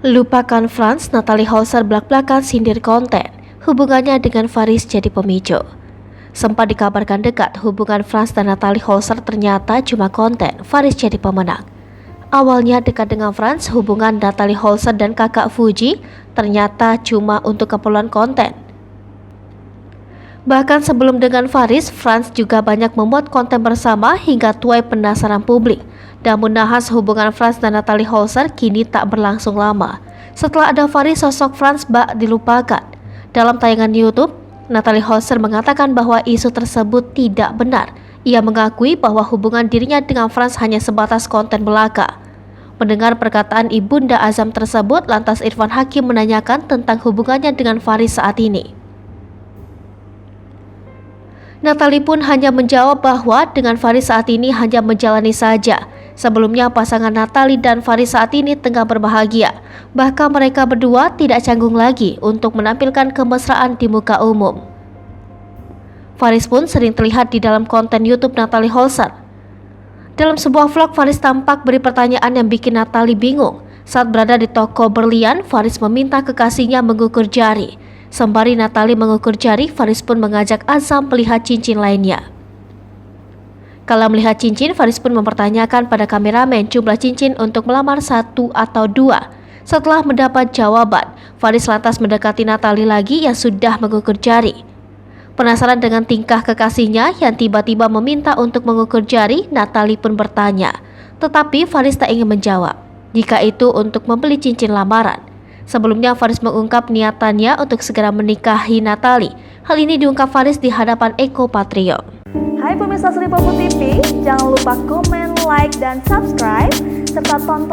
Lupakan Franz, Natalie Holzer belak-belakan sindir konten. Hubungannya dengan Faris jadi pemicu. Sempat dikabarkan dekat, hubungan Franz dan Natalie Holzer ternyata cuma konten. Faris jadi pemenang. Awalnya dekat dengan Franz, hubungan Natalie Holzer dan kakak Fuji ternyata cuma untuk keperluan konten. Bahkan sebelum dengan Faris, Franz juga banyak membuat konten bersama hingga tuai penasaran publik. Dan menahas hubungan Franz dan Natalie Holzer kini tak berlangsung lama. Setelah ada Faris, sosok Franz bak dilupakan. Dalam tayangan YouTube, Natalie Holzer mengatakan bahwa isu tersebut tidak benar. Ia mengakui bahwa hubungan dirinya dengan Franz hanya sebatas konten belaka. Mendengar perkataan Ibunda Azam tersebut, lantas Irfan Hakim menanyakan tentang hubungannya dengan Faris saat ini. Natalie pun hanya menjawab bahwa dengan Faris saat ini hanya menjalani saja. Sebelumnya pasangan Natalie dan Faris saat ini tengah berbahagia. Bahkan mereka berdua tidak canggung lagi untuk menampilkan kemesraan di muka umum. Faris pun sering terlihat di dalam konten YouTube Natalie Holzer. Dalam sebuah vlog, Faris tampak beri pertanyaan yang bikin Natalie bingung. Saat berada di toko berlian, Faris meminta kekasihnya mengukur jari. Sembari Natalie mengukur jari, Faris pun mengajak Azam melihat cincin lainnya. Kala melihat cincin, Faris pun mempertanyakan pada kameramen jumlah cincin untuk melamar 1 atau 2. Setelah mendapat jawaban, Faris lantas mendekati Natalie lagi yang sudah mengukur jari. Penasaran dengan tingkah kekasihnya yang tiba-tiba meminta untuk mengukur jari, Natalie pun bertanya. Tetapi Faris tak ingin menjawab, jika itu untuk membeli cincin lamaran. Sebelumnya Faris mengungkap niatannya untuk segera menikahi Natalie. Hal ini diungkap Faris di hadapan Eko Patrio. Hai pemirsa Sri Popo TV, jangan lupa komen, like, dan subscribe, serta tonton